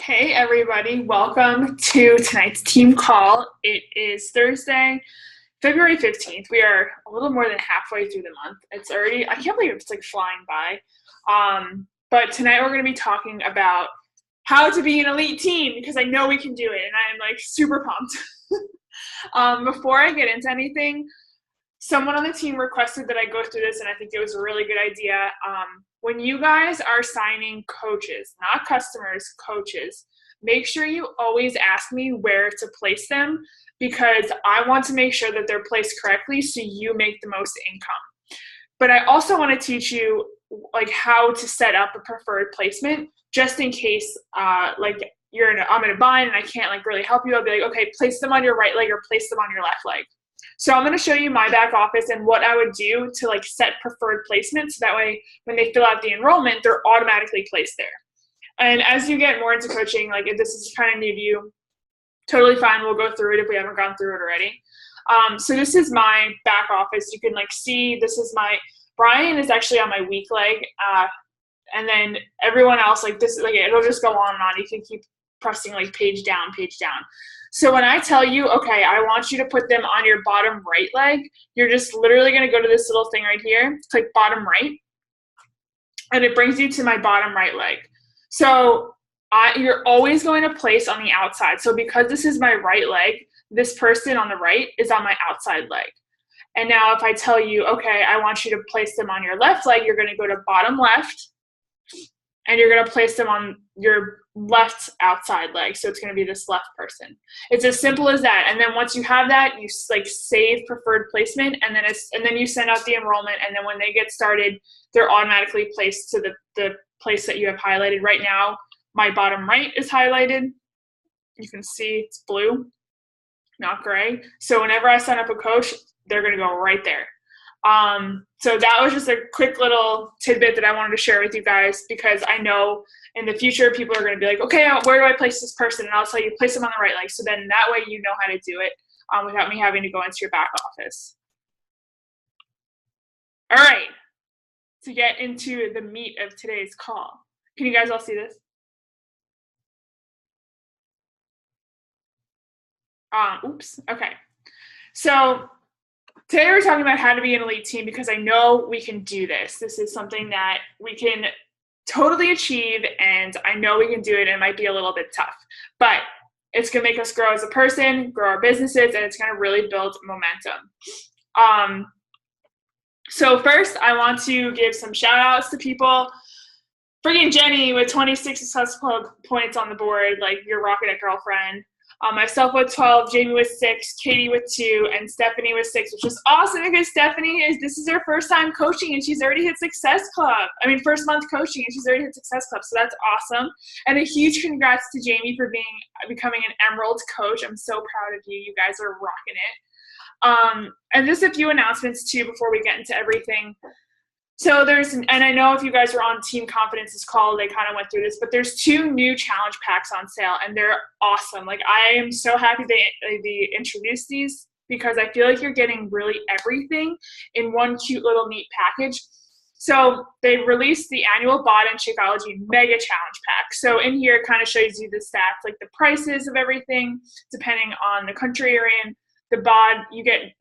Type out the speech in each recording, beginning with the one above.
Hey everybody, welcome to tonight's team call. It is Thursday, February 15th. We are a little more than halfway through the month. It's already, I can't believe it's like flying by. But tonight we're going to be talking about how to be an elite team because I know we can do it and I am like super pumped. Before I get into anything, someone on the team requested that I go through this, and I think it was a really good idea. When you guys are signing coaches, not customers, coaches, make sure you always ask me where to place them because I want to make sure that they're placed correctly so you make the most income. But I also want to teach you like how to set up a preferred placement just in case like I'm in a bind and I can't like really help you. I'll be like, okay, place them on your right leg or place them on your left leg. So I'm going to show you my back office and what I would do to like set preferred placements. So that way when they fill out the enrollment, they're automatically placed there. And as you get more into coaching, like if this is kind of new to you, totally fine. We'll go through it if we haven't gone through it already. So this is my back office. You can like see, this is Brian is actually on my weak leg. And then everyone else, like this, like it'll just go on and on. You can keep pressing like page down, page down. So when I tell you, okay, I want you to put them on your bottom right leg, you're just literally going to go to this little thing right here, click bottom right, and it brings you to my bottom right leg. So you're always going to place on the outside. So because this is my right leg, this person on the right is on my outside leg. And now if I tell you, okay, I want you to place them on your left leg, you're going to go to bottom left, and you're going to place them on your left outside leg. So it's going to be this left person. It's as simple as that. And then once you have that, you like save preferred placement, and then you send out the enrollment. And then when they get started, they're automatically placed to the place that you have highlighted. Right now, my bottom right is highlighted. You can see it's blue, not gray. So whenever I sign up a coach, they're going to go right there. So that was just a quick little tidbit that I wanted to share with you guys because I know in the future people are going to be like, okay, where do I place this person? And I'll tell you, place them on the right leg. So then that way you know how to do it without me having to go into your back office. All right, to get into the meat of today's call. Can you guys all see this? Oops, okay. So today we're talking about how to be an elite team because I know we can do this. This is something that we can totally achieve, and I know we can do it, and it might be a little bit tough. But it's going to make us grow as a person, grow our businesses, and it's going to really build momentum. So first, I want to give some shout-outs to people. Friggin' Jenny with 26 Success Club points on the board, like you're rocking it, girlfriend. Myself with 12, Jamie with 6, Katie with 2, and Stephanie with 6, which is awesome because this is her first time coaching and she's already hit Success Club. First month coaching and she's already hit Success Club, so that's awesome. And a huge congrats to Jamie for becoming an Emerald coach. I'm so proud of you. You guys are rocking it. And just a few announcements too before we get into everything. So and I know if you guys were on Team Confidence's call, they kind of went through this, but there's 2 new challenge packs on sale, and they're awesome. Like, I am so happy they introduced these because I feel like you're getting really everything in one cute little neat package. So they released the annual BOD and Shakeology Mega Challenge Pack. So in here, it kind of shows you the stats, like the prices of everything, depending on the country you're in. The BOD, you get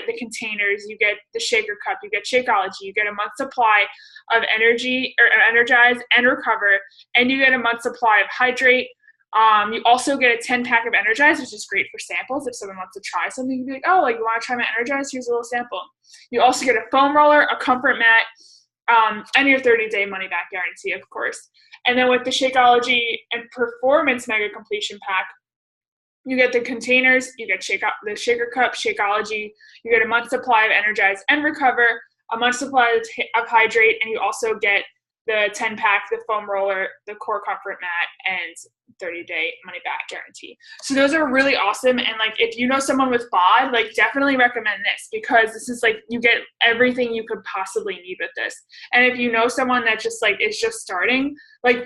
the containers, you get the shaker cup, you get Shakeology, you get a month supply of energy or Energize and Recover, and you get a month supply of Hydrate. You also get a 10-pack of Energize, which is great for samples. If someone wants to try something, you'd be like, oh, like you want to try my Energize? Here's a little sample. You also get a foam roller, a comfort mat, and your 30-day money-back guarantee, of course. And then with the Shakeology and Performance Mega Completion Pack, you get the containers, you get the shaker cup, Shakeology, you get a month supply of Energize and Recover, a month supply of Hydrate, and you also get the 10-pack, the foam roller, the core comfort mat, and 30-day money-back guarantee. So those are really awesome, and like if you know someone with BOD, like definitely recommend this because this is like you get everything you could possibly need with this. And if you know someone that just like is just starting, like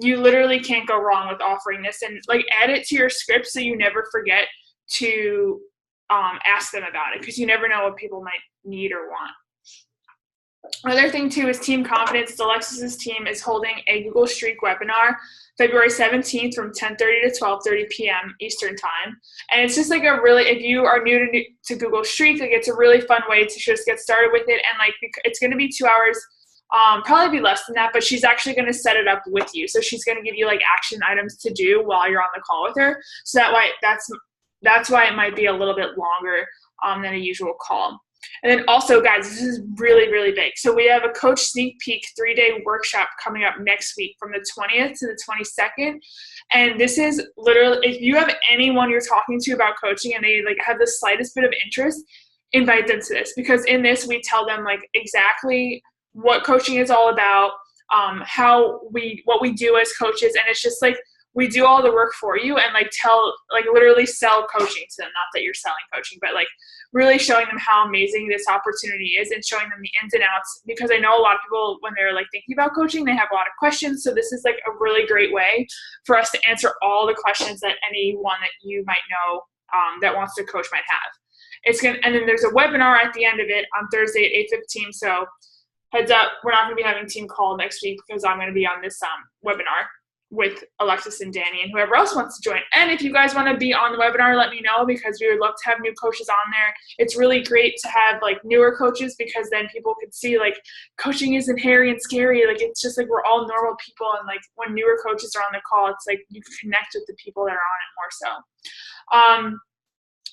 you literally can't go wrong with offering this, and like add it to your script so you never forget to ask them about it because you never know what people might need or want. Another thing too is team confidence. Alexis's team is holding a Google Streak webinar February 17th from 10:30 to 12:30 p.m. Eastern time. And it's just like if you are new to Google Streak, like it's a really fun way to just get started with it. And like it's going to be 2 hours, probably be less than that, but she's actually going to set it up with you. So she's going to give you like action items to do while you're on the call with her. So that's why it might be a little bit longer than a usual call. And then also, guys, this is really, really big. So we have a coach sneak peek 3-day workshop coming up next week from the 20th to the 22nd. And this is literally, if you have anyone you're talking to about coaching and they like have the slightest bit of interest, invite them to this, because in this we tell them like exactly what coaching is all about, what we do as coaches, and it's just like we do all the work for you and literally sell coaching to them. Not that you're selling coaching, but like really showing them how amazing this opportunity is and showing them the ins and outs, because I know a lot of people, when they're like thinking about coaching, they have a lot of questions. So this is like a really great way for us to answer all the questions that anyone that you might know that wants to coach might have. And then there's a webinar at the end of it on Thursday at 8:15. So heads up, we're not going to be having team call next week because I'm going to be on this webinar with Alexis and Danny and whoever else wants to join. And if you guys want to be on the webinar, let me know, because we would love to have new coaches on there. It's really great to have like newer coaches, because then people could see like coaching isn't hairy and scary. Like it's just like we're all normal people, and like when newer coaches are on the call, it's like you can connect with the people that are on it more so.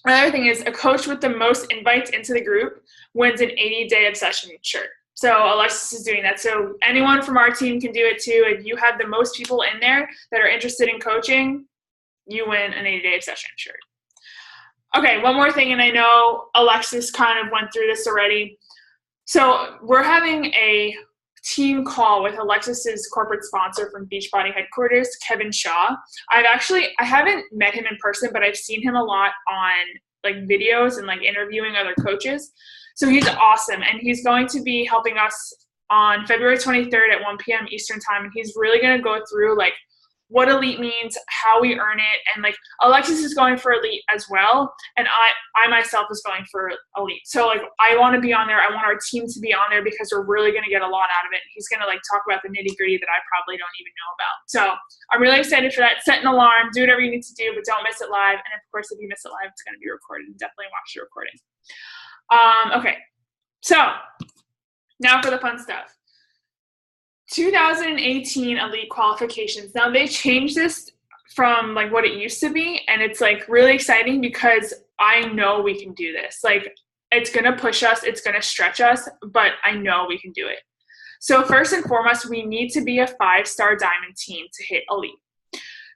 Another thing is a coach with the most invites into the group wins an 80-day obsession shirt. So Alexis is doing that. So anyone from our team can do it too. If you have the most people in there that are interested in coaching, you win an 80-day obsession shirt. Okay, one more thing, and I know Alexis kind of went through this already. So we're having a team call with Alexis's corporate sponsor from Beachbody headquarters, Kevin Shaw. I haven't met him in person, but I've seen him a lot on like videos and like interviewing other coaches. So he's awesome, and he's going to be helping us on February 23rd at 1 p.m. Eastern time, and he's really going to go through like what elite means, how we earn it, and like Alexis is going for elite as well, and I myself is going for elite. So like I want to be on there. I want our team to be on there because we're really going to get a lot out of it. He's going to like talk about the nitty-gritty that I probably don't even know about. So I'm really excited for that. Set an alarm, do whatever you need to do, but don't miss it live. And of course, if you miss it live, it's going to be recorded. Definitely watch the recording. Okay, so now for the fun stuff. 2018 elite qualifications. Now they changed this from like what it used to be, and it's like really exciting because I know we can do this. Like it's gonna push us, it's gonna stretch us, but I know we can do it. So first and foremost, we need to be a 5-star diamond team to hit elite.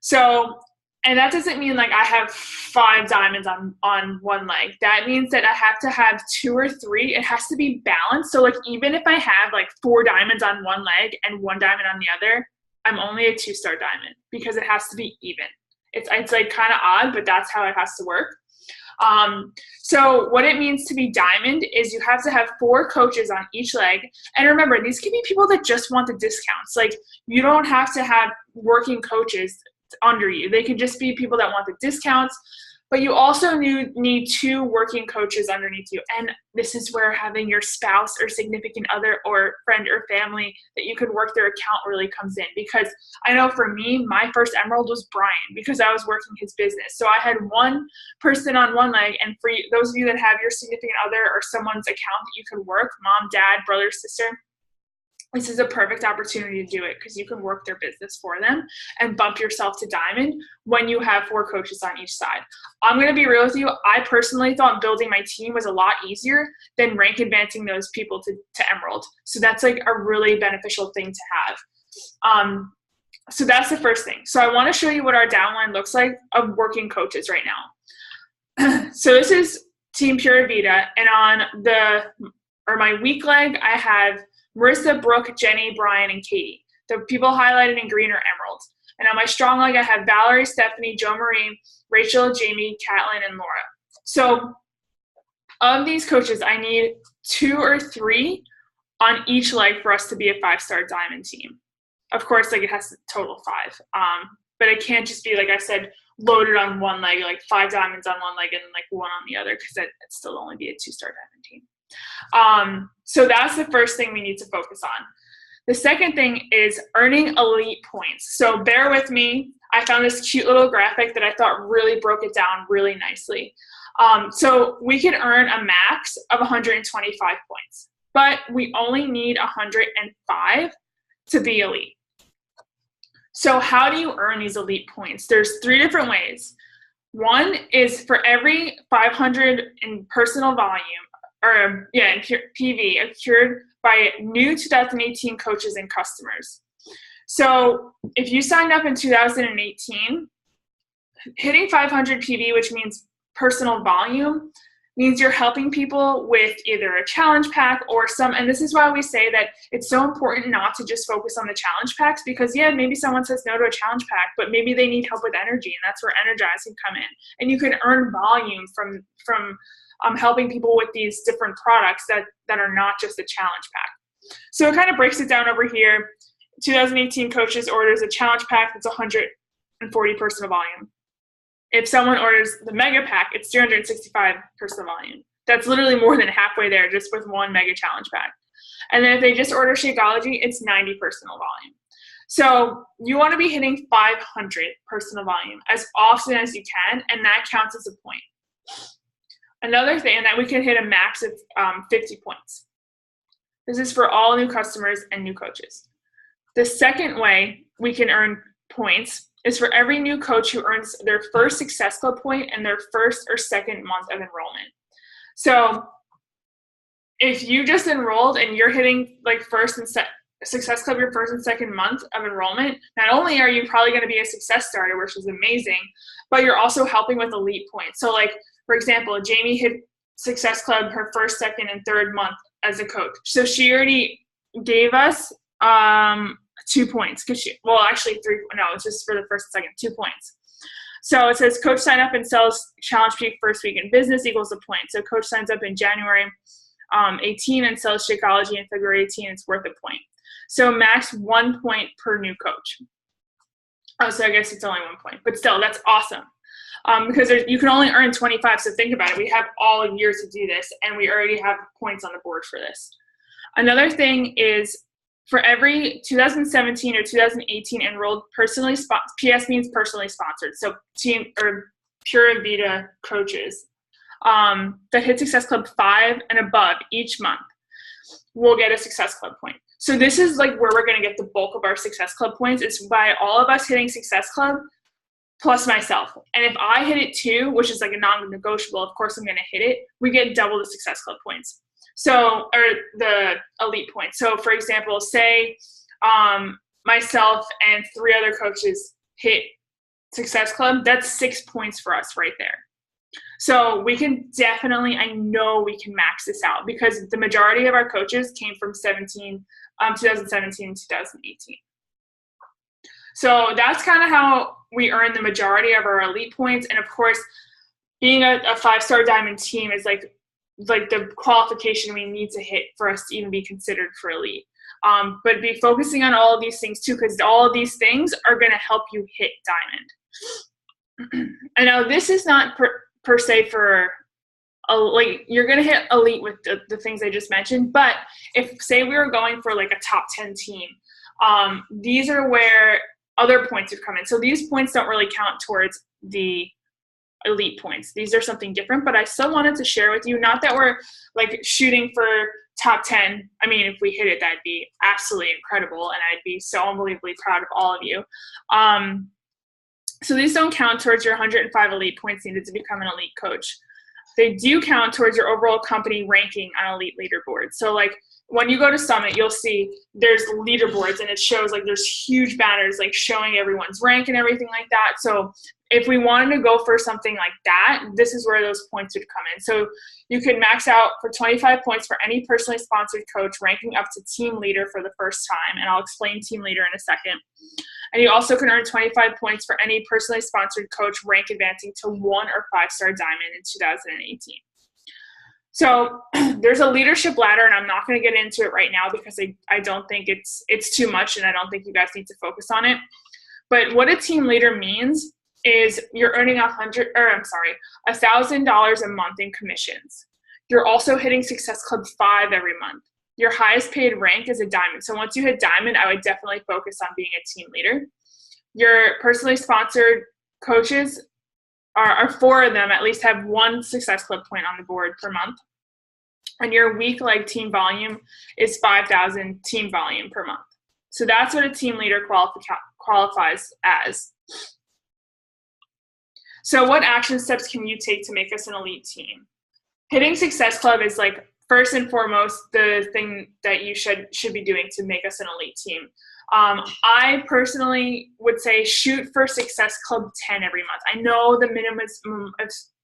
So, and that doesn't mean like I have 5 diamonds on one leg. That means that I have to have 2 or 3. It has to be balanced. So like even if I have like 4 diamonds on one leg and 1 diamond on the other, I'm only a 2-star diamond because it has to be even. It's like kind of odd, but that's how it has to work. So what it means to be diamond is you have to have 4 coaches on each leg. And remember, these can be people that just want the discounts. Like you don't have to have working coaches under you. They can just be people that want the discounts, but you also need 2 working coaches underneath you. And this is where having your spouse or significant other or friend or family that you could work their account really comes in. Because I know for me, my first emerald was Brian because I was working his business. So I had 1 person on one leg, and for those of you that have your significant other or someone's account that you could work, mom, dad, brother, sister, this is a perfect opportunity to do it because you can work their business for them and bump yourself to diamond when you have 4 coaches on each side. I'm going to be real with you. I personally thought building my team was a lot easier than rank advancing those people to emerald. So that's like a really beneficial thing to have. So that's the first thing. So I want to show you what our downline looks like of working coaches right now. So this is Team Pura Vida, and on my weak leg, I have Marissa, Brooke, Jenny, Brian, and Katie. The people highlighted in green are emerald. And on my strong leg, I have Valerie, Stephanie, Jo Marie, Rachel, Jamie, Catlin, and Laura. So of these coaches, I need 2 or 3 on each leg for us to be a 5-star diamond team. Of course, like it has to total 5. But it can't just be, like I said, loaded on one leg, like 5 diamonds on one leg and like 1 on the other, because it'd still only be a 2-star diamond team. So that's the first thing we need to focus on. The second thing is earning elite points. So bear with me. I found this cute little graphic that I thought really broke it down really nicely. So we can earn a max of 125 points, but we only need 105 to be elite. So how do you earn these elite points? There's 3 different ways. One is for every 500 in personal volume, or in PV, accrued by new 2018 coaches and customers. So if you signed up in 2018, hitting 500 PV, which means personal volume, means you're helping people with either a challenge pack or and this is why we say that it's so important not to just focus on the challenge packs, because maybe someone says no to a challenge pack, but maybe they need help with energy, and that's where Energize can come in. And you can earn volume from helping people with these different products that are not just a challenge pack. So it kind of breaks it down over here. 2018 coaches orders a challenge pack that's 140 personal volume. If someone orders the mega pack, it's 365 personal volume. That's literally more than halfway there just with one mega challenge pack. And then if they just order Shakeology, it's 90 personal volume. So you want to be hitting 500 personal volume as often as you can, and that counts as a point. Another thing, that we can hit a max of 50 points. This is for all new customers and new coaches. The second way we can earn points is for every new coach who earns their first Success Club point in their first or second month of enrollment. So if you just enrolled and you're hitting first and Success Club your first and second month of enrollment, not only are you probably going to be a success starter, which is amazing, but you're also helping with elite points. So for example, Jamie hit Success Club her first, second, and third month as a coach. So she already gave us 2 points, actually 3. No, it's just for the first and second, 2 points. So it says coach sign up and sells Challenge Peak first week in business equals a point. So coach signs up in January 18 and sells Shakeology in February 18, it's worth a point. So max 1 point per new coach. Oh, so I guess it's only 1 point, but still, that's awesome. Because you can only earn 25, so think about it. We have all year to do this, and we already have points on the board for this. Another thing is for every 2017 or 2018 enrolled PS means personally sponsored, so team or Pura Vida coaches that hit Success Club 5 and above each month will get a Success Club point. So this is where we're going to get the bulk of our Success Club points. It's by all of us hitting Success Club plus myself. And if I hit it too, which is a non-negotiable, of course I'm going to hit it, we get double the Success Club points. So, or the elite points. So for example, say myself and 3 other coaches hit Success Club, that's 6 points for us right there. So we can definitely, I know we can max this out because the majority of our coaches came from 2017 and 2018. So that's kind of how we earn the majority of our elite points. And of course, being a 5-star diamond team is like the qualification we need to hit for us to even be considered for elite. But be focusing on all of these things too, because all of these things are going to help you hit diamond. I know this is not per se for you're going to hit elite with the things I just mentioned, but if say we were going for a top 10 team, these are where other points would come in. So these points don't really count towards the elite points. These are something different, but I still wanted to share with you, not that we're shooting for top 10. I mean, if we hit it, that'd be absolutely incredible, and I'd be so unbelievably proud of all of you. So these don't count towards your 105 elite points needed to become an elite coach. They do count towards your overall company ranking on elite leaderboards. So when you go to Summit, you'll see there's leaderboards, and it shows there's huge banners showing everyone's rank and everything like that. So if we wanted to go for something like that, this is where those points would come in. So you can max out for 25 points for any personally sponsored coach ranking up to team leader for the first time. And I'll explain team leader in a second. And you also can earn 25 points for any personally sponsored coach rank advancing to 1 or 5-star diamond in 2018. So there's a leadership ladder, and I'm not going to get into it right now because I don't think it's too much, and I don't think you guys need to focus on it. But what a team leader means is you're earning $1,000 a month in commissions. You're also hitting Success Club 5 every month. Your highest paid rank is a diamond. So once you hit diamond, I would definitely focus on being a team leader. Your personally sponsored coaches are 4 of them, at least have 1 Success Club point on the board per month. And your week team volume is 5,000 team volume per month. So that's what a team leader qualifies as. So what action steps can you take to make us an elite team? Hitting Success Club is first and foremost the thing that you should be doing to make us an elite team. I personally would say shoot for Success Club 10 every month. I know the minimum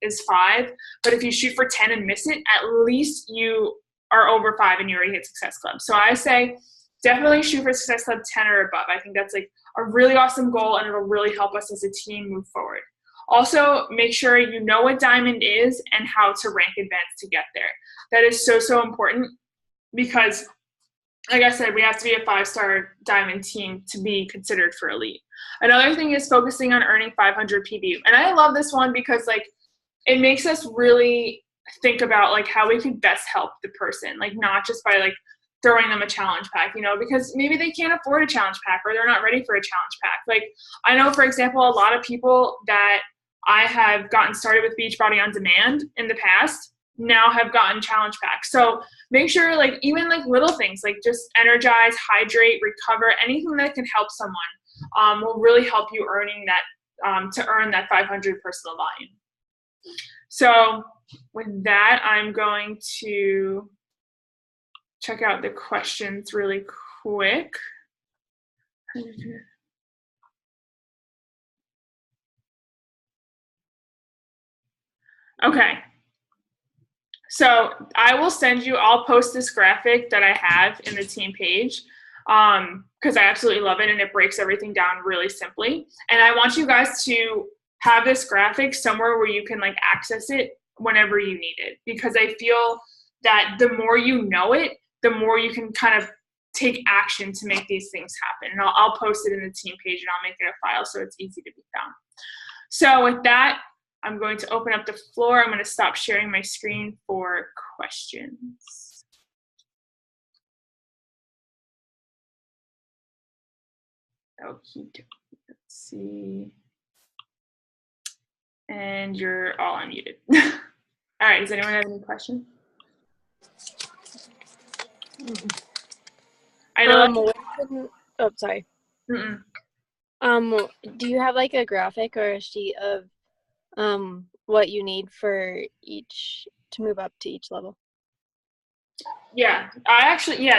is 5, but if you shoot for 10 and miss it, at least you are over 5 and you already hit Success Club. So I say definitely shoot for Success Club 10 or above. I think that's a really awesome goal, and it'll really help us as a team move forward. Also, make sure you know what diamond is and how to rank advanced to get there. That is so important, because like I said, we have to be a 5-star diamond team to be considered for elite. Another thing is focusing on earning 500 PBU. And I love this one because it makes us really think about how we can best help the person, not just by throwing them a challenge pack, because maybe they can't afford a challenge pack or they're not ready for a challenge pack. I know, for example, a lot of people that I have gotten started with Beachbody On Demand in the past now have gotten challenge packs. So make sure even little things just energize, hydrate, recover, anything that can help someone will really help you earning that to earn that 500 personal volume. So with that, I'm going to check out the questions really quick. Okay. So I'll post this graphic that I have in the team page because I absolutely love it, and it breaks everything down really simply. And I want you guys to have this graphic somewhere where you can access it whenever you need it, because I feel that the more you know it, the more you can kind of take action to make these things happen. And I'll post it in the team page, and I'll make it a file so it's easy to be found. So with that, I'm going to open up the floor. I'm going to stop sharing my screen for questions. Okay, let's see. And you're all unmuted. All right, does anyone have any questions? I know. Oh, sorry. Mm-mm. Do you have a graphic or a sheet of what you need for each to move up to each level? Yeah,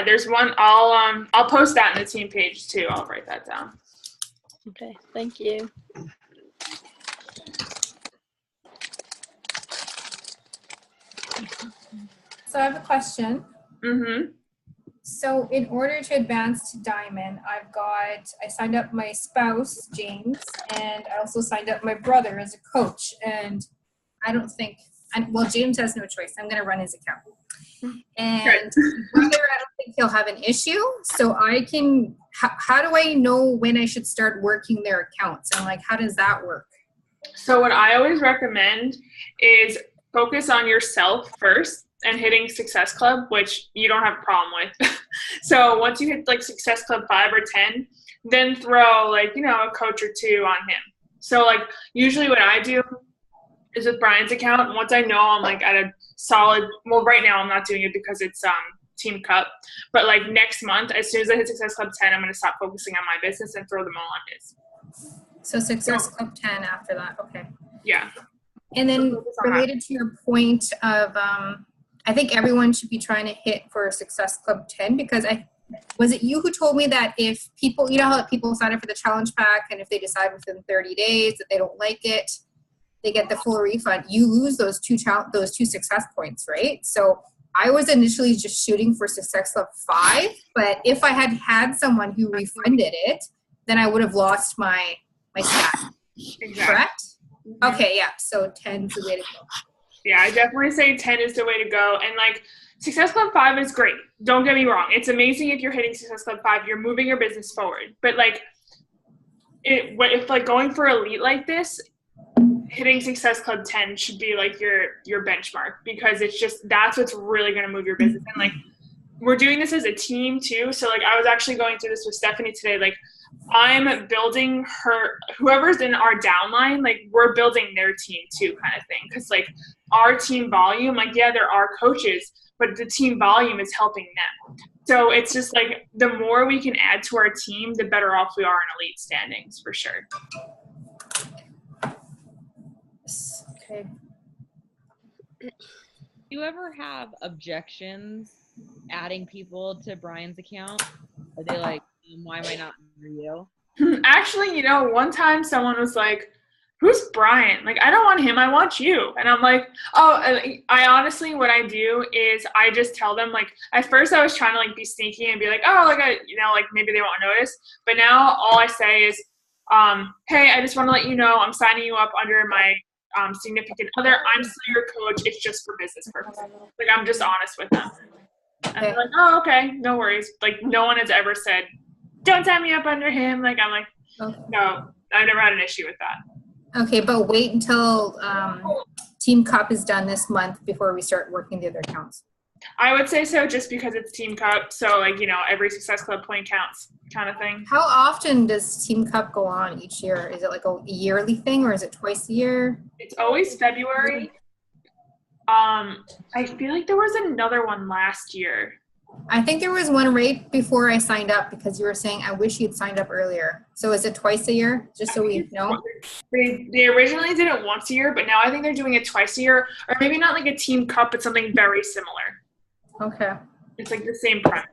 there's one. I'll post that in the team page too. I'll write that down. Okay, thank you. So I have a question. Mm-hmm. So in order to advance to diamond, I signed up my spouse, James, and I also signed up my brother as a coach. And James has no choice. I'm going to run his account. And brother, I don't think he'll have an issue. So how do I know when I should start working their accounts? And how does that work? So what I always recommend is focus on yourself first and hitting Success Club, which you don't have a problem with. So once you hit Success Club 5 or 10, then throw a coach or 2 on him. So usually what I do is with Brian's account, once I know I'm at a solid, well, right now I'm not doing it because it's Team Cup, but next month, as soon as I hit Success Club 10, I'm going to stop focusing on my business and throw them all on his. So Success Club 10 after that. Okay. Yeah. And then related to your point of, I think everyone should be trying to hit for Success Club 10, because was it you who told me that if people, how people sign up for the challenge pack, and if they decide within 30 days that they don't like it, they get the full refund, you lose those two success points, right? So I was initially just shooting for Success Club 5, but if I had someone who refunded it, then I would have lost my stat. Exactly. Correct? Mm-hmm. Okay, yeah. So 10 is the way to go. Yeah, I definitely say 10 is the way to go. And Success Club 5 is great. Don't get me wrong. It's amazing if you're hitting Success Club 5, you're moving your business forward. But if going for elite like this, hitting Success Club 10 should be like your benchmark, because it's just, that's what's really going to move your business. And like, we're doing this as a team too. So like, I was actually going through this with Stephanie today. Like, I'm building whoever's in our downline, like we're building their team too, kind of thing. Cause like our team volume, like, yeah, there are coaches, but the team volume is helping them. So it's just like, the more we can add to our team, the better off we are in elite standings, for sure. Okay. Do you ever have objections adding people to Brian's account? Are they like, why am I not under you? Actually, you know, one time someone was like, who's Brian? Like, I don't want him, I want you. And I'm like, oh, I honestly, what I do is I just tell them, like, at first I was trying to like be sneaky and be like, oh, like, like maybe they won't notice. But now all I say is, hey, I just want to let you know I'm signing you up under my significant other. I'm still your coach. It's just for business purposes. Like, I'm just honest with them. And they're like, oh, okay, no worries. Like, no one has ever said, don't sign me up under him. Like, I'm like, no, I've never had an issue with that. Okay, but wait until Team Cup is done this month before we start working the other accounts. I would say so, just because it's Team Cup. So, like, you know, every Success Club point counts, kind of thing. How often does Team Cup go on each year? Is it like a yearly thing, or is it twice a year? It's always February. I feel like there was another one last year. I think there was one right before I signed up, because you were saying, I wish you'd signed up earlier. So is it twice a year, just so we know? They originally did it once a year, but now I think they're doing it twice a year. Or maybe not like a Team Cup, but something very similar. Okay. It's like the same premise.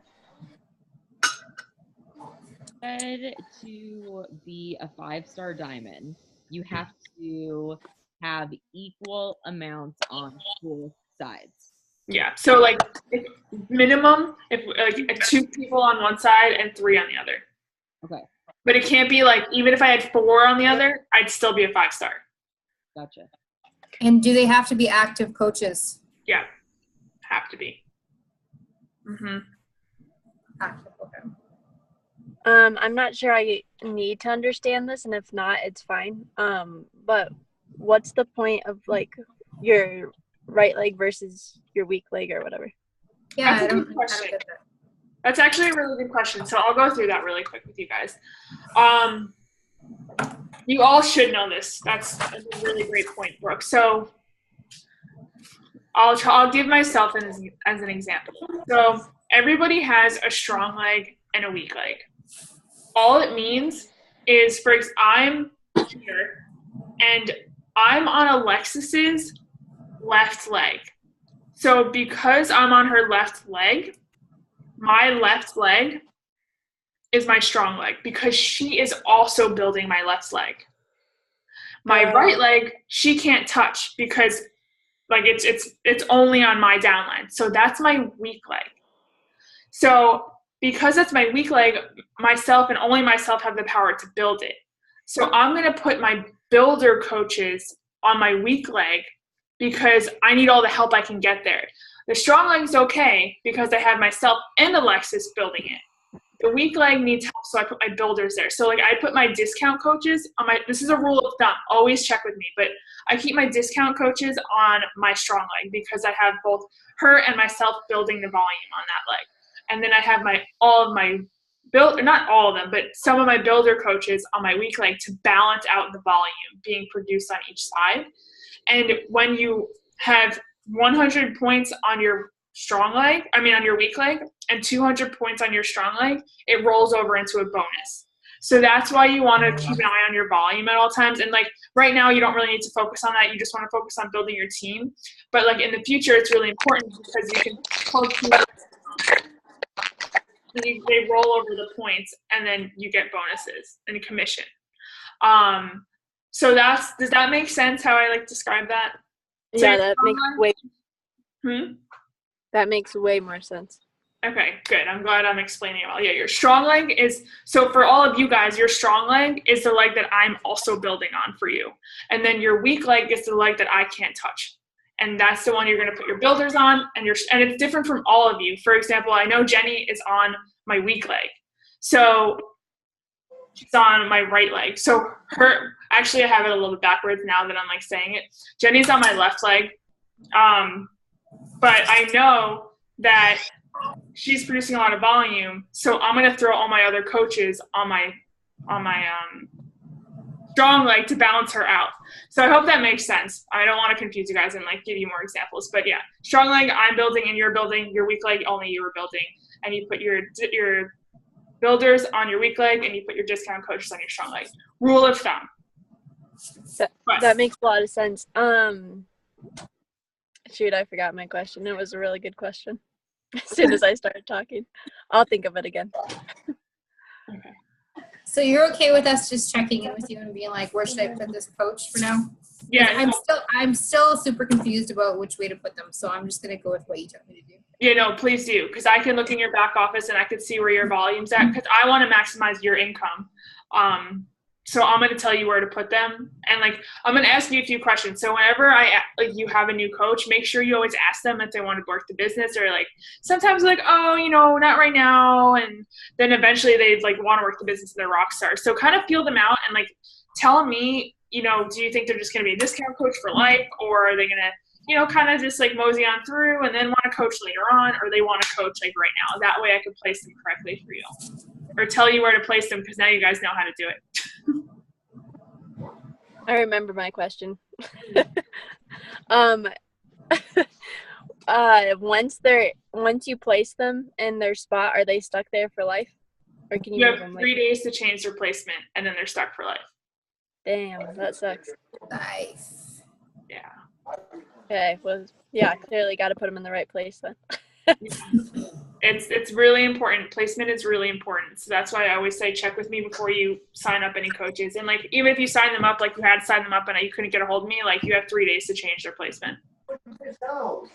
To be a 5-star diamond, you have to have equal amounts on both sides. Yeah. So like minimum, if like 2 people on one side and 3 on the other. Okay. But it can't be like, even if I had 4 on the other, I'd still be a 5-star. Gotcha. And do they have to be active coaches? Yeah. Have to be. Mm-hmm. Active, okay. I'm not sure I need to understand this, and if not, it's fine. But what's the point of like your right leg versus your weak leg or whatever? Yeah, That's a good question. That's actually a really good question. So I'll go through that really quick with you guys. You all should know this. That's a really great point, Brooke. So I'll give myself as an example. So everybody has a strong leg and a weak leg. All it means is, I'm here and I'm on Alexis's left leg. So because I'm on her left leg, my left leg is my strong leg, because she is also building my left leg. My right leg, she can't touch, because like it's only on my downline. So that's my weak leg. So because that's my weak leg, myself and only myself have the power to build it. So I'm going to put my builder coaches on my weak leg, because I need all the help I can get there. The strong leg is okay because I have myself and Alexis building it. The weak leg needs help, so I put my builders there. So like, I put my discount coaches on this is a rule of thumb, always check with me, but I keep my discount coaches on my strong leg, because I have both her and myself building the volume on that leg. And then I have not all of them, but some of my builder coaches on my weak leg to balance out the volume being produced on each side. And when you have 100 points on your on your weak leg, and 200 points on your strong leg, it rolls over into a bonus. So that's why you want to keep an eye on your volume at all times. And like right now, you don't really need to focus on that. You just want to focus on building your team. But like in the future, it's really important, because you can they roll over the points, and then you get bonuses and commission. So does that make sense how I like describe that? Yeah, that makes way more sense. Okay, good. I'm glad I'm explaining it well. Yeah, your strong leg is, so for all of you guys, your strong leg is the leg that I'm also building on for you. And then your weak leg is the leg that I can't touch. And that's the one you're going to put your builders on, and it's different from all of you. For example, I know Jenny is on my weak leg. So she's on my right leg. So actually I have it a little bit backwards now that I'm like saying it. Jenny's on my left leg. But I know that she's producing a lot of volume, so I'm gonna throw all my other coaches on my strong leg to balance her out. So I hope that makes sense. I don't want to confuse you guys and like give you more examples, but yeah, strong leg I'm building and you're building, your weak leg only you were building, and you put your builders on your weak leg and you put your discount coaches on your strong leg. Rule of thumb. That makes a lot of sense. Shoot, I forgot my question. It was a really good question. As soon as I started talking, I'll think of it again. Okay. So you're okay with us just checking in with you and being like, where should I put this coach for now? Yeah. I'm still super confused about which way to put them. So I'm just gonna go with what you told me to do. Yeah, no, please do, because I can look in your back office and I can see where your volume's at, because I want to maximize your income. So I'm going to tell you where to put them, and like I'm going to ask you a few questions. So whenever you have a new coach, make sure you always ask them if they want to work the business, or like sometimes like, oh, not right now, and then eventually they like want to work the business and they're rock stars. So kind of feel them out and like tell me, do you think they're just going to be a discount coach for life, or are they going to kind of just like mosey on through and then want to coach later on, or they want to coach like right now. That way I can place them correctly for you, or tell you where to place them, because now you guys know how to do it. I remember my question. Once you place them in their spot, are they stuck there for life? Or can you have 3 days to change their placement and then they're stuck for life. Damn, that sucks. Nice. Yeah. Okay, well, yeah, clearly got to put them in the right place then. It's really important. Placement is really important. So that's why I always say check with me before you sign up any coaches. And like even if you sign them up, like you had to sign them up and you couldn't get a hold of me, like you have 3 days to change their placement. So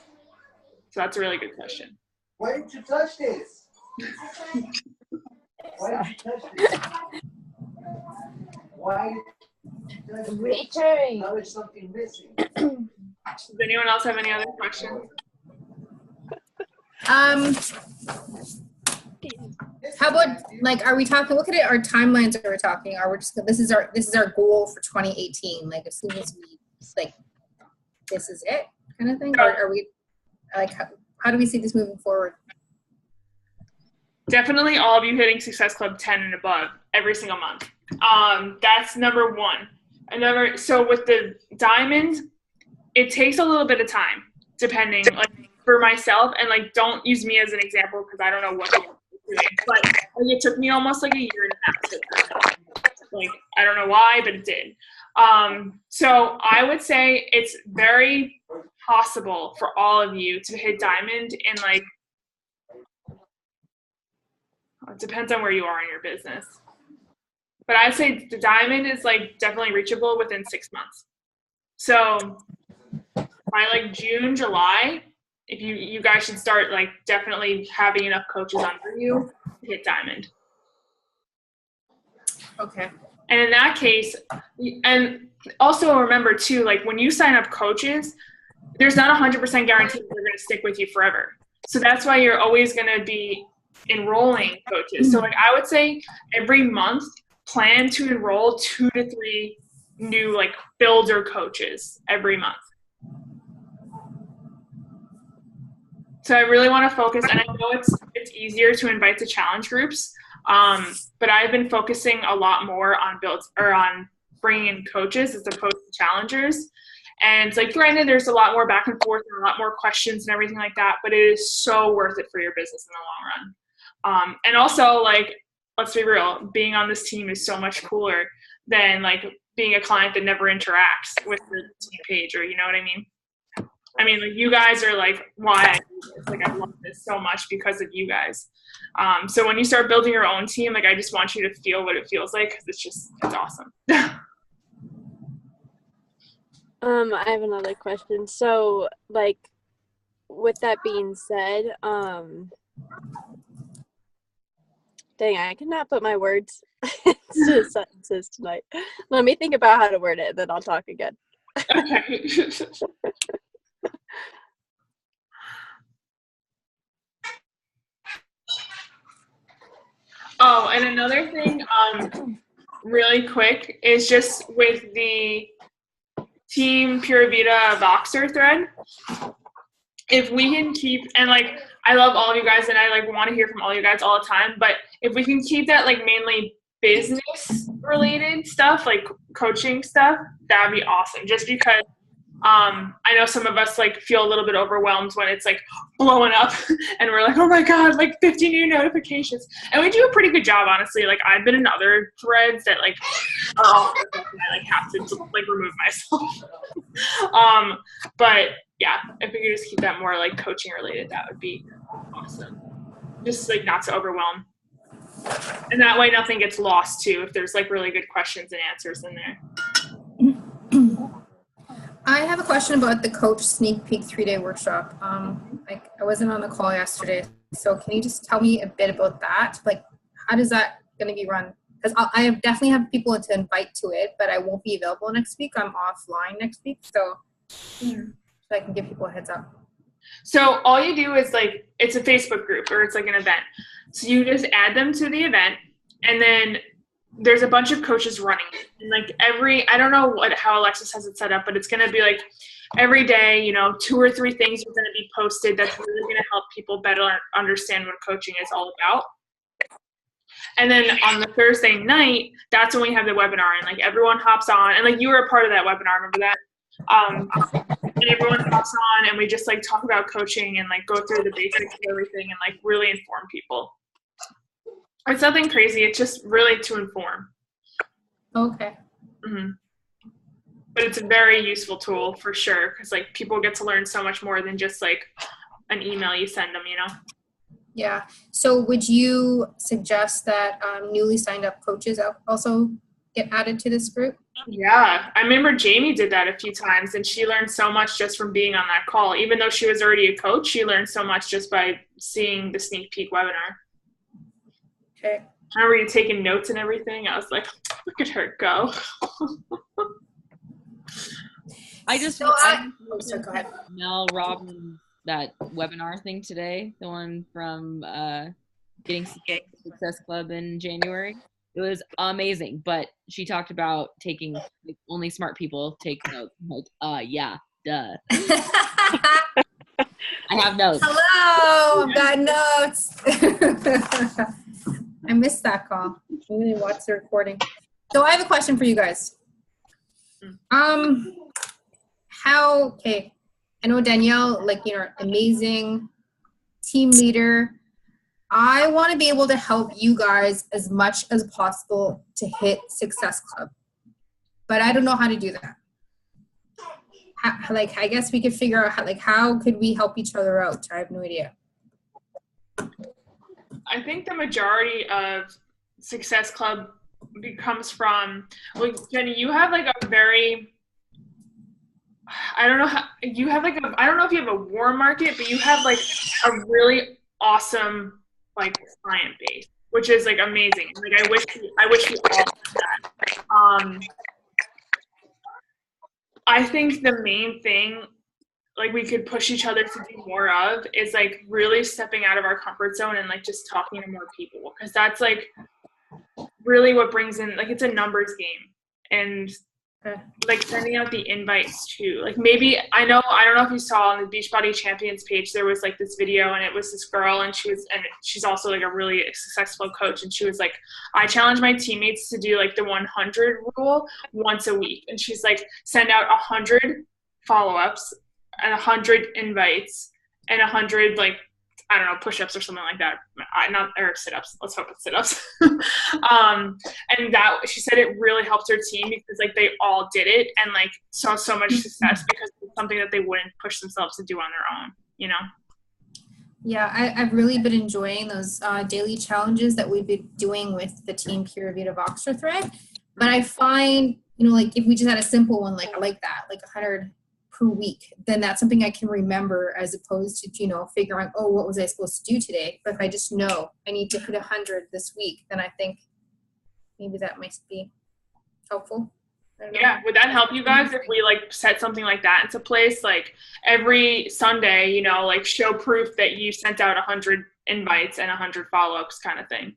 that's a really good question. Why didn't you touch this? Why did you touch this? Why? Returning. Now there's something missing. Does anyone else have any other questions? How about like, are we talking? What kind of our timelines are we talking? Are we just this is our goal for 2018? Like as soon as we like, this is it kind of thing, or are we like how do we see this moving forward? Definitely all of you hitting Success Club 10 and above every single month. That's number one. So with the diamond, it takes a little bit of time, depending, like for myself, and like don't use me as an example because I don't know what you're doing, but like, it took me almost like a year and a half to like, I don't know why, but it did. So I would say it's very possible for all of you to hit diamond in like, it depends on where you are in your business. But I'd say the diamond is like definitely reachable within 6 months. So by like June, July, if you guys should start like definitely having enough coaches under you to hit diamond. Okay. And in that case, and also remember too, like when you sign up coaches, there's not 100% guarantee they're going to stick with you forever. So that's why you're always going to be enrolling coaches. So like I would say every month, plan to enroll 2 to 3 new like builder coaches every month. So I really want to focus, and I know it's easier to invite to challenge groups, but I've been focusing a lot more on on bringing in coaches as opposed to challengers. And it's like, granted, there's a lot more back and forth and a lot more questions and everything like that, but it is so worth it for your business in the long run. And also, like, let's be real, being on this team is so much cooler than like being a client that never interacts with the team page, or you know what I mean? I mean, like you guys are like why I do this. Like I love this so much because of you guys. So when you start building your own team, like I just want you to feel what it feels like because it's awesome. I have another question. So, like, with that being said, dang, I cannot put my words into sentences tonight. Let me think about how to word it, and then I'll talk again. Okay. Oh, and another thing, really quick is just with the Team Pura Vida Voxer thread. If we can keep, and like, I love all of you guys and I like want to hear from all you guys all the time, but if we can keep that like mainly business related stuff, like coaching stuff, that would be awesome. Just because I know some of us like feel a little bit overwhelmed when it's like blowing up and we're like, oh my God, like 50 new notifications. And we do a pretty good job, honestly. Like I've been in other threads that like are all and I like have to like remove myself. But yeah, if we could just keep that more like coaching related, that would be awesome. Just like not to overwhelm. And that way nothing gets lost too if there's like really good questions and answers in there. I have a question about the coach sneak peek 3-day workshop. Like I wasn't on the call yesterday, so can you just tell me a bit about that? Like, how does that going to be run? Because I definitely have people to invite to it, but I won't be available next week. I'm offline next week, so I can give people a heads up. So all you do is like, it's a Facebook group or it's like an event. So you just add them to the event, and then there's a bunch of coaches running it. And like I don't know how Alexis has it set up, but it's going to be like every day, 2 or 3 things are going to be posted that's really going to help people better understand what coaching is all about. And then on the Thursday night, that's when we have the webinar, and like everyone hops on, and like you were a part of that webinar, remember that? And everyone hops on and we just like talk about coaching and like go through the basics of everything and like really inform people. It's nothing crazy. It's just really to inform. Okay. Mm-hmm. But it's a very useful tool for sure, because like people get to learn so much more than just like an email you send them, Yeah. So would you suggest that newly signed up coaches also get added to this group? Yeah. I remember Jamie did that a few times, and she learned so much just from being on that call. Even though she was already a coach, she learned so much just by seeing the sneak peek webinar. Okay. I remember you taking notes and everything. I was like, look at her go. I just So go ahead. Mel Robbins that webinar thing today, the one from Getting Success Club in January. It was amazing, but she talked about taking like, only smart people take notes. Like, yeah, duh. I have notes. Hello, I've got notes. I missed that call. I'm gonna watch the recording. So I have a question for you guys. Okay, I know Danielle, like, amazing team leader. I want to be able to help you guys as much as possible to hit Success Club, but I don't know how to do that. I guess we could figure out how could we help each other out? I have no idea. I think the majority of Success Club comes from, like, Jenny, you have like a very, I don't know how, you have like I don't know if you have a warm market, but you have like a really awesome like client base, which is like amazing. Like I wish we all had that. I think the main thing like we could push each other to do more of is like really stepping out of our comfort zone and like just talking to more people, because that's like really what brings in, like, it's a numbers game. And like sending out the invites too. Like maybe, I don't know if you saw on the Beachbody Champions page, there was like this video, and it was this girl, and she's also like a really successful coach. And she was like, I challenge my teammates to do like the 100 rule once a week. And she's like, send out 100 follow-ups and 100 invites and 100 like, I don't know, push-ups or something like that. Or sit-ups. Let's hope it's sit-ups. And that, she said it really helped her team because like they all did it and like saw so much success because it's something that they wouldn't push themselves to do on their own, Yeah, I've really been enjoying those daily challenges that we've been doing with the Team Pura Vida Voxer thread. But I find, like if we just had a simple one, like I like that, like 100 per week, then that's something I can remember as opposed to, figuring, oh, what was I supposed to do today? But if I just know I need to hit 100 this week, then I think maybe that might be helpful. Yeah, would that help you guys if we like set something like that into place? Like every Sunday, like show proof that you sent out 100 invites and 100 follow-ups kind of thing.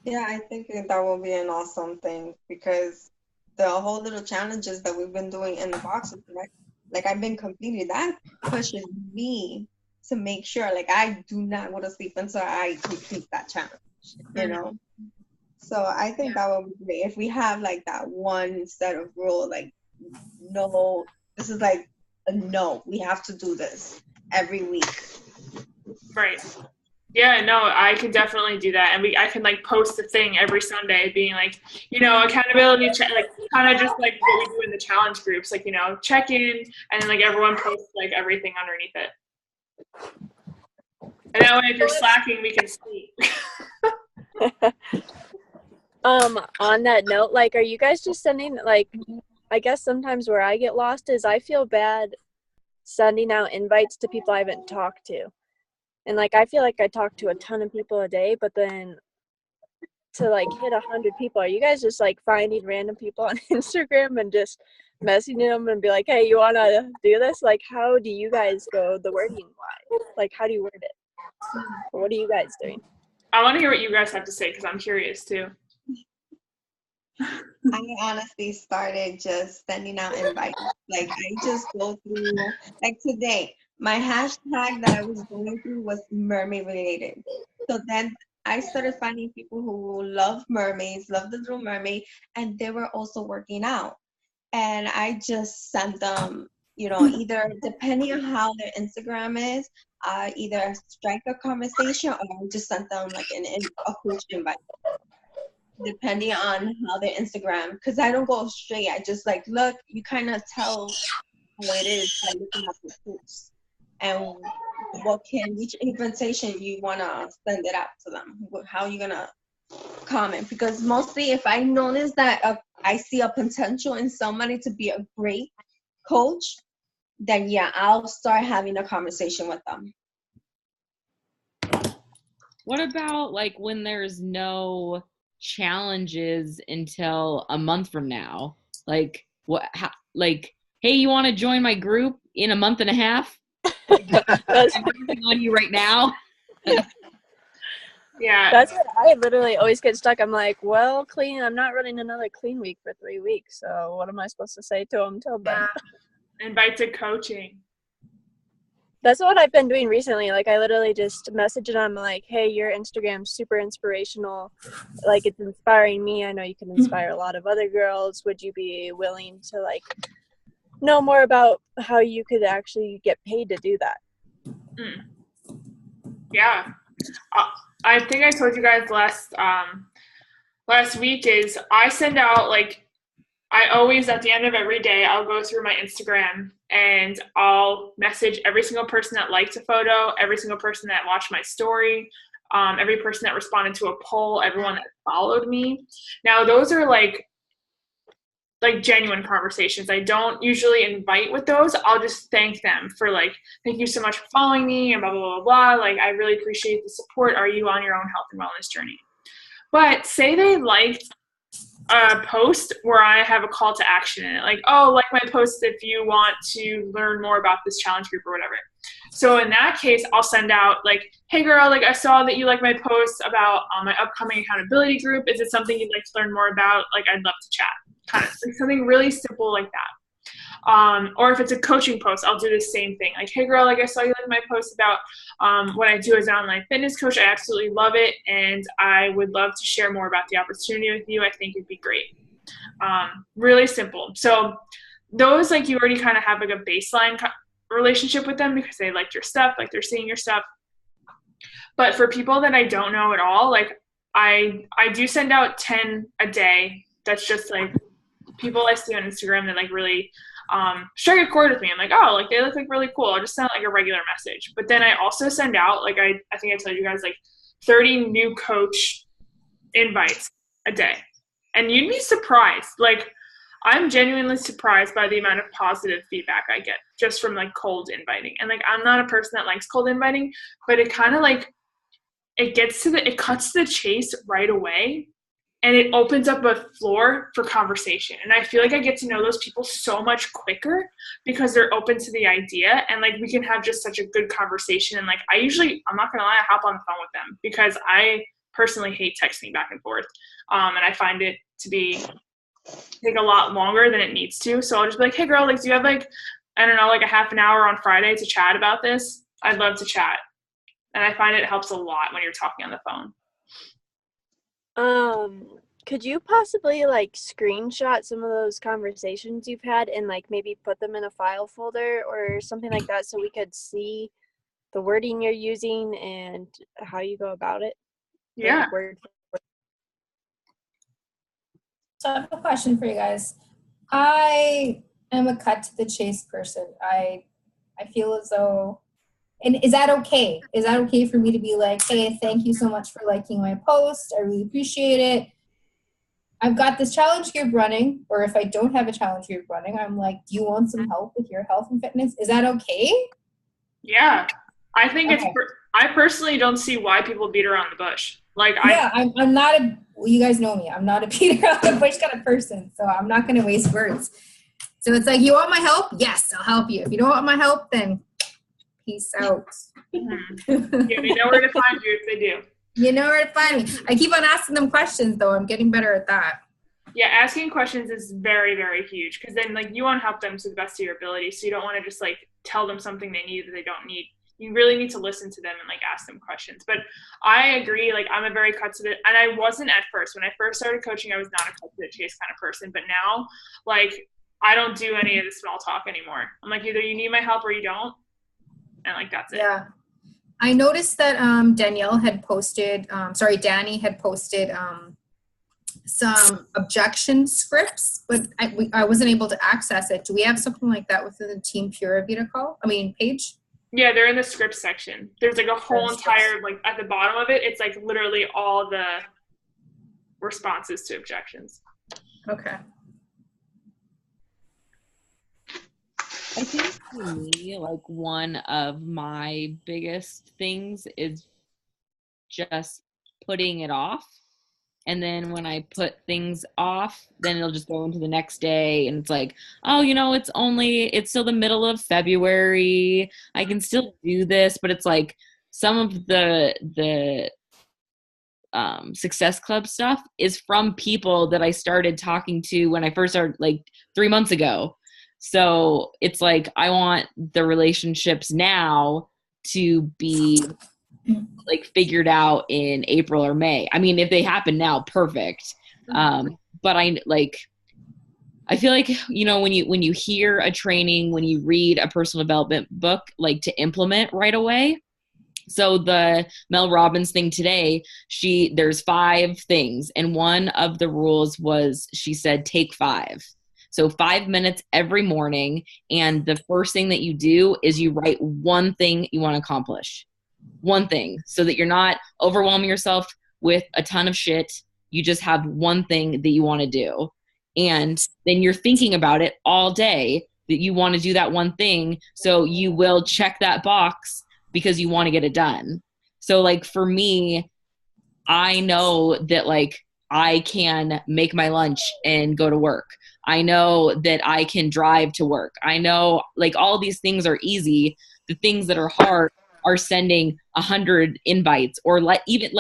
Yeah, I think that will be an awesome thing because the whole little challenges that we've been doing in the boxes, right? Like I've been completing that pushes me to make sure like I do not go to sleep until I complete that challenge, you Mhm. know? So I think that would be great if we have like that one set of rule, like no, this is like a no, we have to do this every week. Right. Yeah, no, I can definitely do that, and I can like post a thing every Sunday, being like, accountability, like kind of just like what we do in the challenge groups, like check in, and then like everyone posts like everything underneath it, and that way if you're slacking, we can see. On that note, like, are you guys just sending, like, I guess sometimes where I get lost is I feel bad sending out invites to people I haven't talked to. And, like, I feel like I talk to a ton of people a day, but then to, like, hit 100 people, are you guys just, like, finding random people on Instagram and just messaging them and be like, hey, you want to do this? Like, how do you guys go the wording wise? Like, how do you word it? Or what are you guys doing? I want to hear what you guys have to say because I'm curious too. I honestly started just sending out invites. Like I just go through, like today, my hashtag that I was going through was mermaid related. So then I started finding people who love mermaids, love the Little Mermaid, and they were also working out. And I just sent them, either depending on how their Instagram is, either strike a conversation or I just sent them like a coach invite depending on how their Instagram, because I don't go straight. I just like look, you kind of tell how it is by looking at the posts and which invitation you want to send it out to them, how you going to comment. Because mostly if I notice that I see a potential in somebody to be a great coach, then yeah, I'll start having a conversation with them. What about like when there's no challenges until a month from now? Like like, hey, you want to join my group in a month and a half? That's I'm working on you right now. Yeah. That's what I literally always get stuck. I'm like, well, I'm not running another clean week for 3 weeks. So what am I supposed to say to them till then? Invite to coaching. That's what I've been doing recently. Like I literally just message them like, hey, your Instagram's super inspirational. Like it's inspiring me. I know you can inspire a lot of other girls. Would you be willing to like know more about how you could actually get paid to do that? Yeah. I think I told you guys last week is I send out like I always at the end of every day I'll go through my Instagram and I'll message every single person that liked a photo, every single person that watched my story, every person that responded to a poll, everyone that followed me. Now those are like genuine conversations. I don't usually invite with those. I'll just thank them for like, thank you so much for following me and blah, blah, blah, blah. Like, I really appreciate the support. Are you on your own health and wellness journey? But say they liked a post where I have a call to action in it. Like, oh, like my post if you want to learn more about this challenge group or whatever. So in that case, I'll send out like, hey girl, like I saw that you like my post about my upcoming accountability group. Is it something you'd like to learn more about? Like, I'd love to chat. Kind of like something really simple like that. Or if it's a coaching post, I'll do the same thing. Like, hey girl, like I saw you like my post about what I do as an online fitness coach. I absolutely love it. And I would love to share more about the opportunity with you. I think it'd be great. Really simple. So those, like, you already kind of have like a baseline relationship with them because they liked your stuff, like they're seeing your stuff. But for people that I don't know at all, like I do send out 10 a day. That's just like people I see on Instagram that like really strike a chord with me. I'm like, oh, like they look like really cool. I'll just send like a regular message. But then I also send out, like I think I told you guys, like 30 new coach invites a day. And you'd be surprised. Like I'm genuinely surprised by the amount of positive feedback I get just from like cold inviting. And like I'm not a person that likes cold inviting, but it kind of like it cuts to the chase right away. And it opens up a floor for conversation. And I feel like I get to know those people so much quicker because they're open to the idea. And like we can have just such a good conversation. And like I'm not gonna lie, I hop on the phone with them because I personally hate texting back and forth. And I find it to take a lot longer than it needs to. So I'll just be like, hey girl, like, do you have like, I don't know, like a half an hour on Friday to chat about this? I'd love to chat. And I find it helps a lot when you're talking on the phone. Could you possibly like screenshot some of those conversations you've had and like maybe put them in a file folder or something like that so we could see the wording you're using and how you go about it? Yeah. Like word for word. So I have a question for you guys. I am a cut to the chase person. I feel as though, and is that okay? Is that okay for me to be like, hey, thank you so much for liking my post. I really appreciate it. I've got this challenge group running, or if I don't have a challenge group running, I'm like, do you want some help with your health and fitness? Is that okay? Yeah. I think Okay. I personally don't see why people beat around the bush. Like, I'm not you guys know me. I'm not a beat around the bush kind of person, so I'm not going to waste words. So it's like, you want my help? Yes, I'll help you. If you don't want my help, then peace out. yeah, they know where to find you if they do. You know where to find me. I keep on asking them questions, though. I'm getting better at that. Yeah, asking questions is very, very huge because then, like, you want to help them to the best of your ability. So you don't want to just, like, tell them something they need that they don't need. You really need to listen to them and, like, ask them questions. But I agree. Like, I'm a very cut to the – and I wasn't at first. When I first started coaching, I was not a cut to the chase kind of person. But now, like, I don't do any of the small talk anymore. I'm like, either you need my help or you don't. And, like, that's it. Yeah. I noticed that Danny had posted some objection scripts, but I wasn't able to access it. Do we have something like that within the Team Pura Vida page? Yeah, they're in the script section. There's like a whole entire, like at the bottom of it, it's like literally all the responses to objections. Okay. I think for me, like one of my biggest things is just putting it off. And then when I put things off, then it'll just go into the next day. And it's like, oh, it's still the middle of February. I can still do this. But it's like some of the Success Club stuff is from people that I started talking to when I first started, like 3 months ago. So it's like, I want the relationships now to be like figured out in April or May. I mean, if they happen now, perfect. But I feel like, when you hear a training, when you read a personal development book, like to implement right away. So the Mel Robbins thing today, there's 5 things. And one of the rules was, she said, take 5. So 5 minutes every morning. And the first thing that you do is you write one thing you want to accomplish. One thing, so that you're not overwhelming yourself with a ton of shit. You just have one thing that you want to do. And then you're thinking about it all day that you want to do that one thing. So you will check that box because you want to get it done. So like for me, I know that like I can make my lunch and go to work. I know that I can drive to work. I know like all these things are easy. The things that are hard are sending 100 invites or even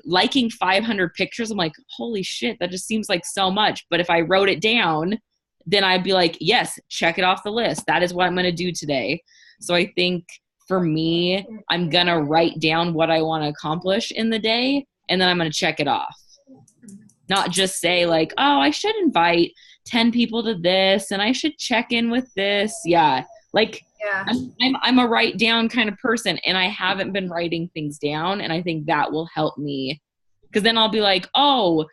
liking 500 pictures. I'm like, holy shit, that just seems like so much. But if I wrote it down, then I'd be like, yes, check it off the list. That is what I'm going to do today. So I think for me, I'm going to write down what I want to accomplish in the day, and then I'm going to check it off. Not just say like, oh, I should invite 10 people to this and I should check in with this. Yeah. Like, yeah. I'm a write down kind of person, and I haven't been writing things down, and I think that will help me, because then I'll be like, oh,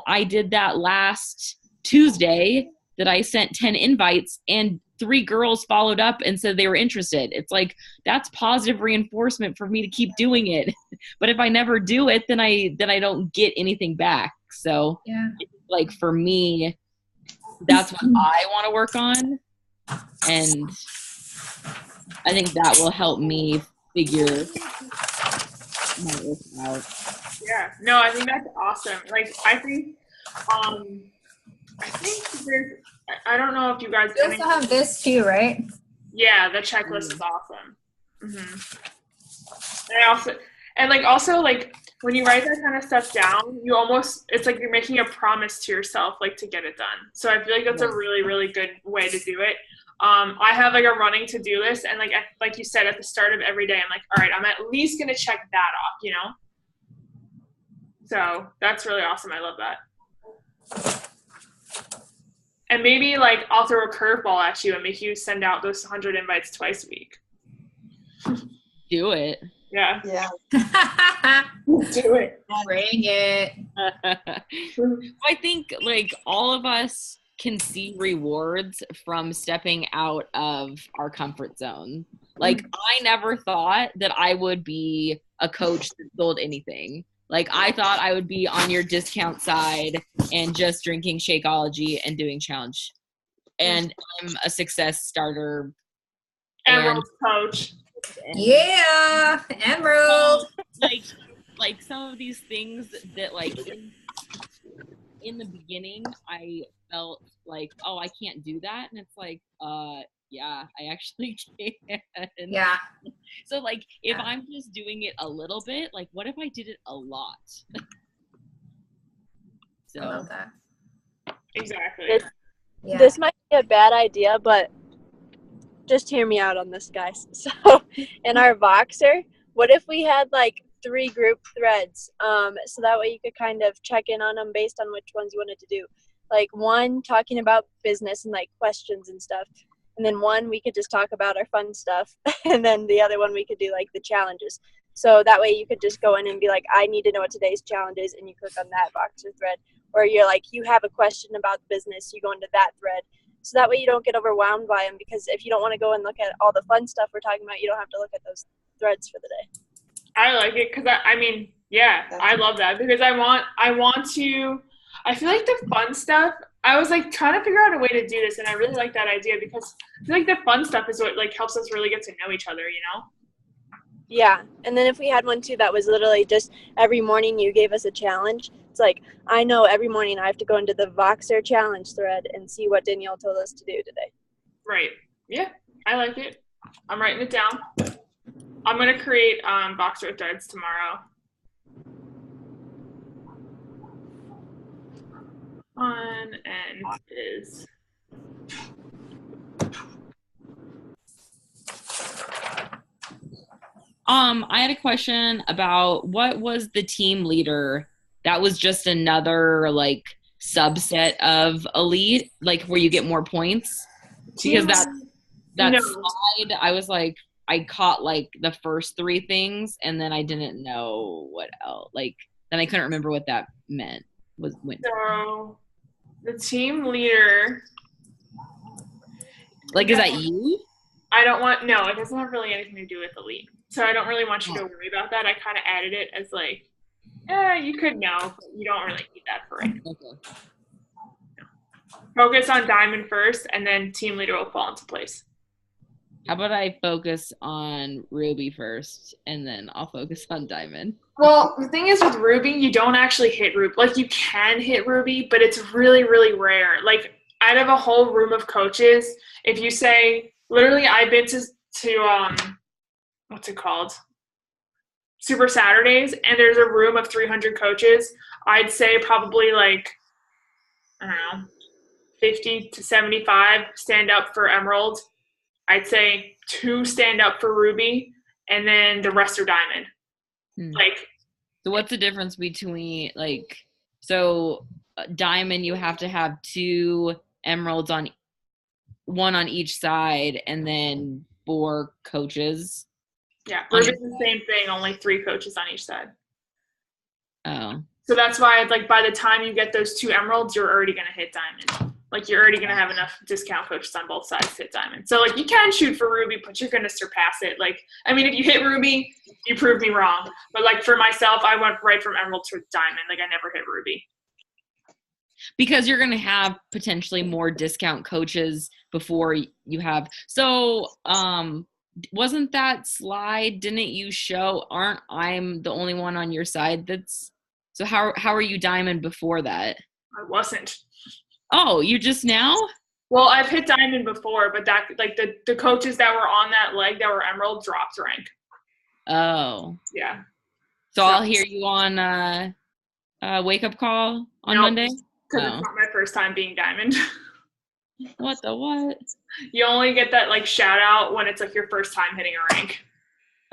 I did that last Tuesday that I sent 10 invites and 3 girls followed up and said they were interested. It's like, that's positive reinforcement for me to keep doing it. But if I never do it, then I don't get anything back. So yeah, like for me, that's what I want to work on. And I think that will help me figure my work out. Yeah, no, I think that's awesome. Like, I think there's, I don't know if you guys. You also have this too, right? Yeah, the checklist is awesome. Mm-hmm. And also when you write that kind of stuff down, it's like you're making a promise to yourself, like, to get it done. So I feel like that's a really, really good way to do it. I have like a running to-do list, and like you said, at the start of every day, I'm like, all right, I'm at least going to check that off, you know? So that's really awesome. I love that. And maybe like I'll throw a curveball at you and make you send out those 100 invites twice a week. Do it. Yeah. Yeah. Do it. Bring it. I think like all of us can see rewards from stepping out of our comfort zone. Like I never thought that I would be a coach that sold anything. Like I thought I would be on your discount side and just drinking Shakeology and doing challenge. And I'm a success starter. Emerald coach. Yeah, Emerald. Like some of these things that like in the beginning I felt like, oh, I can't do that, and it's like, yeah, I actually can. Yeah. So like if I'm just doing it a little bit, like what if I did it a lot? So I love that. Exactly. Yeah. This might be a bad idea, but just hear me out on this, guys. So in our Voxer, what if we had like 3 group threads, so that way you could kind of check in on them based on which ones you wanted to do. Like one talking about business and like questions and stuff, and then one we could just talk about our fun stuff, and then the other one we could do like the challenges. So that way you could just go in and be like, I need to know what today's challenge is, and you click on that Voxer thread. Or you're like, you have a question about business, you go into that thread. So that way you don't get overwhelmed by them, because if you don't want to go and look at all the fun stuff we're talking about, you don't have to look at those threads for the day. I like it because I mean, yeah, I love that because I feel like the fun stuff, I was like trying to figure out a way to do this, and I really like that idea because I feel like the fun stuff is what like helps us really get to know each other, you know? Yeah, and then if we had one too that was literally just every morning you gave us a challenge, it's like, I know every morning I have to go into the Voxer challenge thread and see what Danielle told us to do today. Right. Yeah, I like it. I'm writing it down. I'm going to create Voxer threads tomorrow. On and is. I had a question about what was the team leader that was just another like subset of elite, like where you get more points? Because that No. slide, I was like, I caught like the first 3 things and then I didn't know what else. Like then I couldn't remember what that meant. So the team leader. Like, is that you? No, it doesn't have really anything to do with elite. So I don't really want you to worry about that. I kind of added it as like, you could know, but you don't really need that for right now. Okay. Focus on diamond first, and then team leader will fall into place. How about I focus on ruby first, and then I'll focus on diamond? Well, the thing is with ruby, you don't actually hit ruby. Like, you can hit ruby, but it's really, really rare. Like, out of a whole room of coaches, if you say, literally, I've been to what's it called? Super Saturdays, and there's a room of 300 coaches. I'd say probably like, I don't know, 50 to 75 stand up for Emerald. I'd say 2 stand up for Ruby, and then the rest are Diamond. Like, so what's the difference between like, so Diamond, you have to have 2 Emeralds on one on each side, and then 4 coaches. Yeah, Ruby's the same thing, only 3 coaches on each side. Oh. So that's why it's like by the time you get those 2 Emeralds, you're already going to hit Diamond. Like, you're already going to have enough discount coaches on both sides to hit Diamond. So, like, you can shoot for Ruby, but you're going to surpass it. Like, I mean, if you hit Ruby, you proved me wrong. But, like, for myself, I went right from Emerald to Diamond. Like, I never hit Ruby. Because you're going to have potentially more discount coaches before you have. So, wasn't that slide, didn't you show, aren't I'm the only one on your side that's, so how are you Diamond before that? I wasn't. Oh, you just now? Well, I've hit Diamond before, but that, like, the coaches that were on that leg that were Emerald dropped rank. Oh. Yeah. So I'll hear you on Wake Up Call on Nope. Monday? Because Oh. it's not my first time being Diamond. What the what? You only get that like shout out when it's like your first time hitting a rank.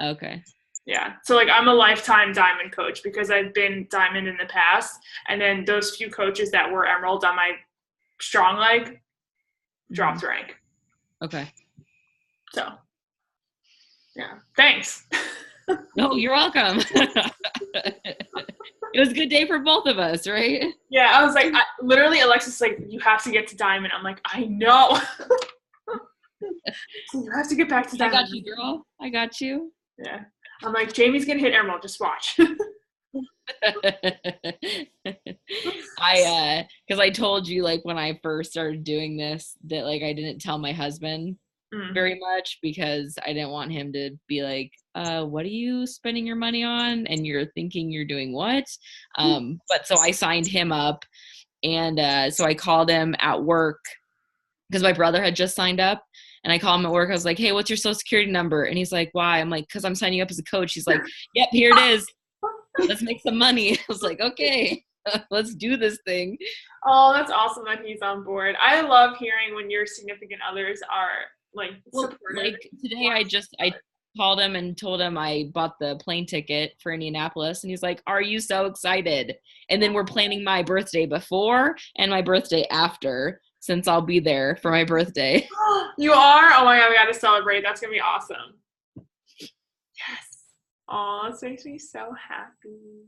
Okay. Yeah. So like I'm a lifetime Diamond coach because I've been Diamond in the past. And then those few coaches that were Emerald on my strong leg dropped rank. Okay. So yeah. Thanks. No, you're welcome. It was a good day for both of us, right? Yeah, I was like, literally, Alexis like, you have to get to Diamond. I'm like, I know. You have to get back to I Diamond. got you, girl. I got you. Yeah. I'm like, Jamie's gonna hit Emerald. Just watch. Because I told you like when I first started doing this that like I didn't tell my husband very much because I didn't want him to be like, what are you spending your money on? And you're thinking you're doing what? But so I signed him up, and so I called him at work because my brother had just signed up. And I called him at work. I was like, hey, what's your social security number? And he's like, why? I'm like, because I'm signing you up as a coach. He's like, yep, here it is. Let's make some money. I was like, okay, let's do this thing. Oh, that's awesome that he's on board. I love hearing when your significant others are like supportive. Like today I called him and told him I bought the plane ticket for Indianapolis, and he's like, are you so excited? And then we're planning my birthday before and my birthday after, since I'll be there for my birthday. You are? Oh my God, we got to celebrate. That's going to be awesome. Yes. Oh, this makes me so happy.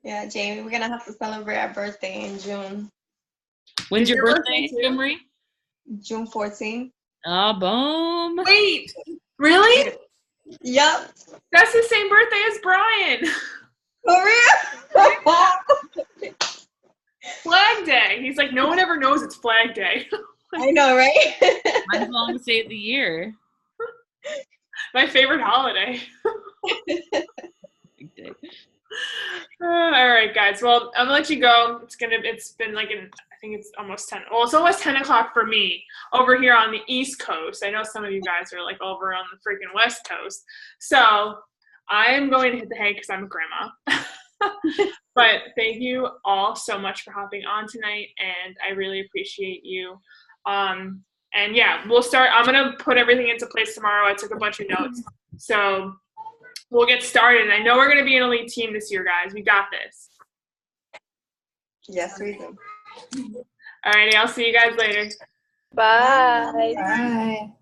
Yeah, Jamie, we're gonna have to celebrate our birthday in June. When's Is your your birthday, birthday too? Marie? June 14th. Oh, boom. Wait, really? Yup. That's the same birthday as Brian. For real? Flag Day. He's like, no one ever knows it's Flag Day. I know, right? Mine's the longest day of the year. My favorite holiday. Big day. All right, guys. Well, I'm gonna let you go. It's been like I think it's almost 10. Well, it's almost 10 o'clock for me over here on the East Coast. I know some of you guys are like over on the freaking West Coast. So I'm going to hit the hay because I'm a grandma. But thank you all so much for hopping on tonight, and I really appreciate you. And yeah, we'll start. I'm gonna put everything into place tomorrow. I took a bunch of notes, so we'll get started. And I know we're gonna be an elite team this year, guys. We got this. Yes, we do. All righty, I'll see you guys later. Bye. Bye.